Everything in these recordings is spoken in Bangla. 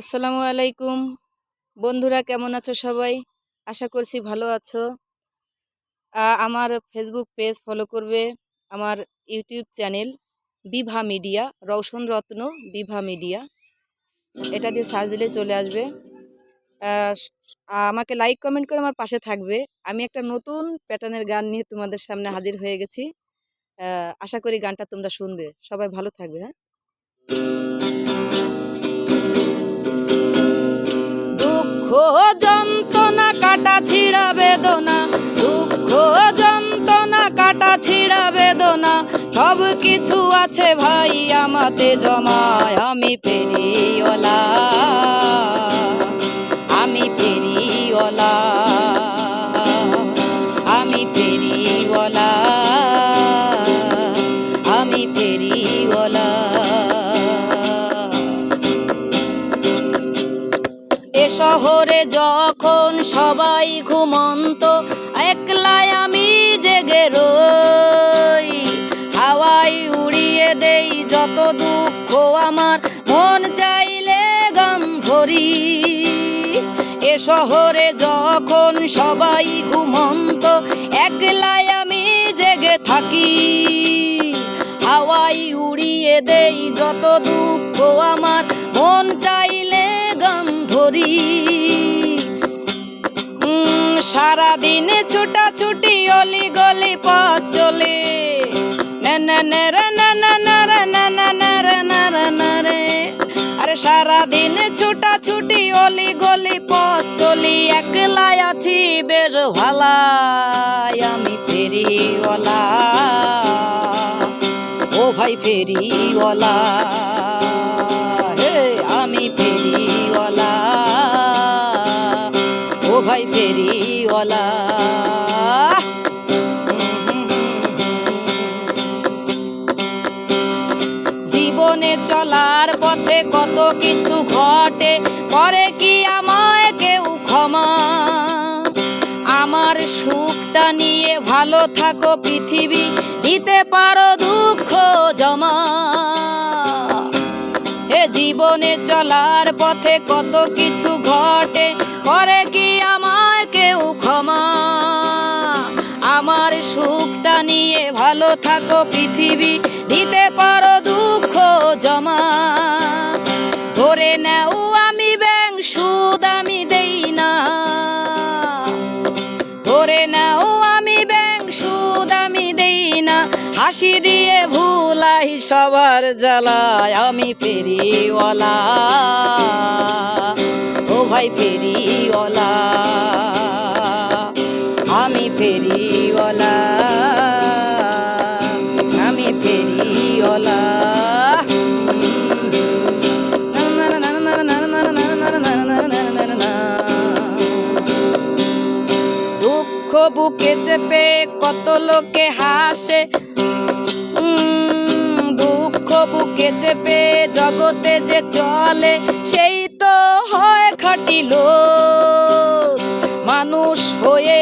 আসসালামু আলাইকুম বন্ধুরা, কেমন আছো সবাই? আশা করছি ভালো আছো। আমার ফেসবুক পেজ ফলো করবে, আমার ইউটিউব চ্যানেল বিভা মিডিয়া, রওশন রত্ন বিভা মিডিয়া, এটা দিয়ে সার্চ দিলে চলে আসবে। আমাকে লাইক কমেন্ট করে আমার পাশে থাকবে। আমি একটা নতুন প্যাটার্নের গান নিয়ে তোমাদের সামনে হাজির হয়ে গেছি। আশা করি গানটা তোমরা শুনবে। সবাই ভালো থাকবে। হ্যাঁ, দুঃখ যন্ত্রণা কাটা ছিঁড়া বেদনা, দুঃখ যন্ত্রণা কাটা ছিঁড়া বেদনা, সব কিছু আছে ভাই আমাতে জমায়। আমি ফেরিওয়ালা, আমি ফেরিওয়ালা, আমি ফেরিওয়ালা, আমি ফেরিওয়ালা। এ শহরে যখন সবাই ঘুমন্ত, একলাই আমি জেগে রই। হাওয়ায় উড়িয়ে দেই যত দুঃখ আমার, মন চাইলে গান ধরি। এ শহরে যখন সবাই ঘুমন্ত, একলাই আমি জেগে থাকি। হাওয়ায় উড়িয়ে দেই যত দুঃখ আমার, মন চাইলে গান ধরি। সারাদিন ছুটাছুটি অলি গলি পথ চলে, আরে সারাদিন ছুটাছুটি অলি গলি পথ চলি, একলাই আছি বেশ ভালাই। আমি ফেরিওয়ালা, ও ভাই ফেরিওয়ালা, হে আমি ফেরিওয়ালা, ও ভাই ফেরিওয়ালা। জীবনে চলার পথে কত কিছু ঘটে, করে কি আমায় কেউ ক্ষমা? আমার সুখটা নিয়ে ভালো থাকো পৃথিবী, দিতে পারো দুঃখ জমা। এ জীবনে চলার পথে কত কিছু ঘটে, করে কি আমায় কেউ ক্ষমা? আমার সুখটা নিয়ে ভালো থাকো পৃথিবী, দিতে পারো দুঃখ জমা। ধরে নাও আমি ব্যাং, সুদ আমি দেই না। ধরে নাও আমি ব্যাং, সুদ আমি দেই না। হাসি দিয়ে ভুলাই সবার জ্বালায়। আমি ফেরিওয়ালা, ও ভাই ফেরিওয়ালা, আমি ফেরিওয়ালা, আমি ফেরিওয়ালা। দুঃখ বুকে চেপে কত লোকে হাসে, দুঃখ বুকে চেপে জগতে যে চলে, সেই তো হয় খাঁটি লোক। মানুষ হয়ে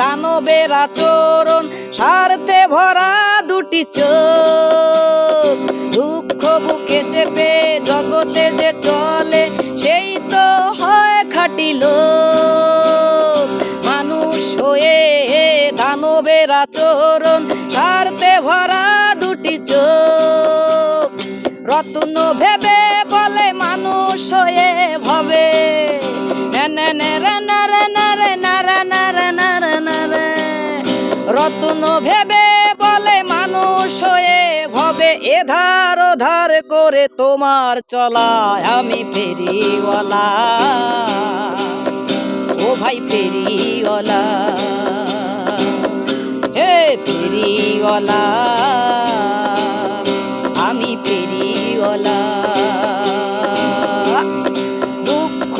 দানবের আচরণ, স্বার্থে ভরা দুটি চোখ। দুঃখ বুকে চেপে জগতে যে চলে, সেই তো হয় খাঁটি লোক। মানুষ হয়ে দানবের আচরণ, স্বার্থে ভরা দুটি চোখ। রত্ন ভেবে বলে মানুষ হয়ে ভবে, রত্ন ভেবে বলে মানুষ হয়ে ভবে, এধার ওধার করে তোমার চলায়। আমি ফেরিওয়ালা, ও ভাই ফেরিওয়ালা, হে ফেরিওয়ালা, আমি ফেরিওয়ালা। দুঃখ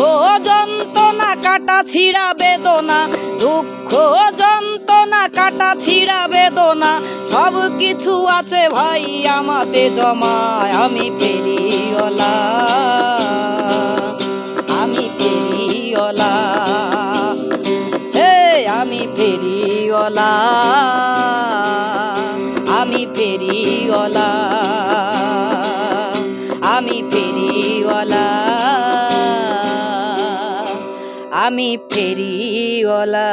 যন্ত্রণা কাটা ছিঁড়া বেদনা, দুঃখ যন্ত্রণা কাটা ছিঁড়া বেদনা, সব কিছু আছে ভাই আমাতে জমায়। আমি ফেরিওয়ালা, আমি ফেরিওয়ালা, হে আমি ফেরিওয়ালা, আমি ফেরিওয়ালা, আমি ফেরিওয়ালা। আমি ফেরিওয়ালা।